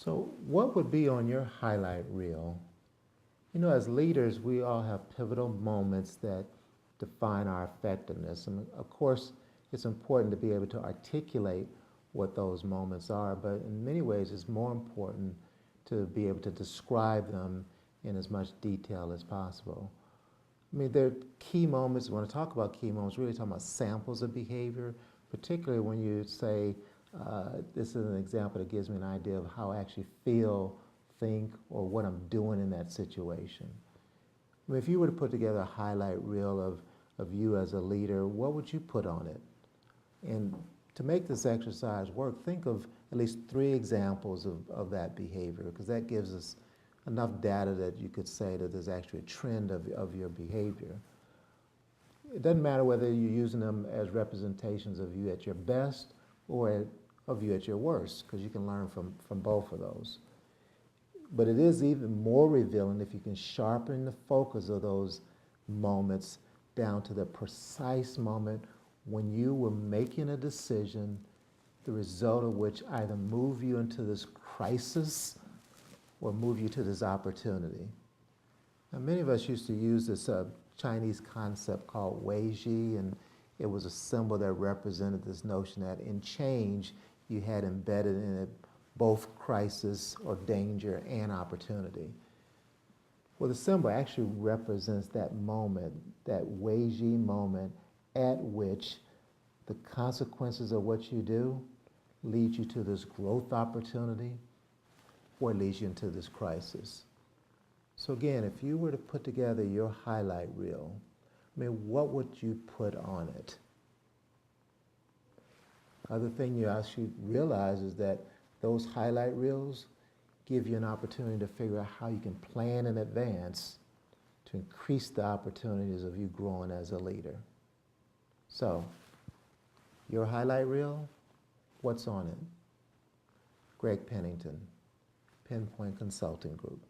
So, what would be on your highlight reel? You know, as leaders, we all have pivotal moments that define our effectiveness. And of course, it's important to be able to articulate what those moments are, but in many ways, it's more important to be able to describe them in as much detail as possible. I mean, there are key moments. When I talk about key moments, really talking about samples of behavior, particularly when you say, this is an example that gives me an idea of how I actually feel, think, or what I'm doing in that situation. I mean, if you were to put together a highlight reel of you as a leader, what would you put on it? And to make this exercise work, think of at least 3 examples of that behavior, because that gives us enough data that you could say that there's actually a trend of your behavior. It doesn't matter whether you're using them as representations of you at your best or of you at your worst, because you can learn from both of those. But it is even more revealing if you can sharpen the focus of those moments down to the precise moment when you were making a decision, the result of which either move you into this crisis or move you to this opportunity. Now, many of us used to use this Chinese concept called Weiji, and it was a symbol that represented this notion that in change, you had embedded in it both crisis or danger and opportunity. Well, the symbol actually represents that moment, that Weiji moment at which the consequences of what you do lead you to this growth opportunity or leads you into this crisis. So again, if you were to put together your highlight reel, I mean, what would you put on it? Other thing you actually realize is that those highlight reels give you an opportunity to figure out how you can plan in advance to increase the opportunities of you growing as a leader. So, your highlight reel, what's on it? Greg Pennington, Pennpoint Consulting Group.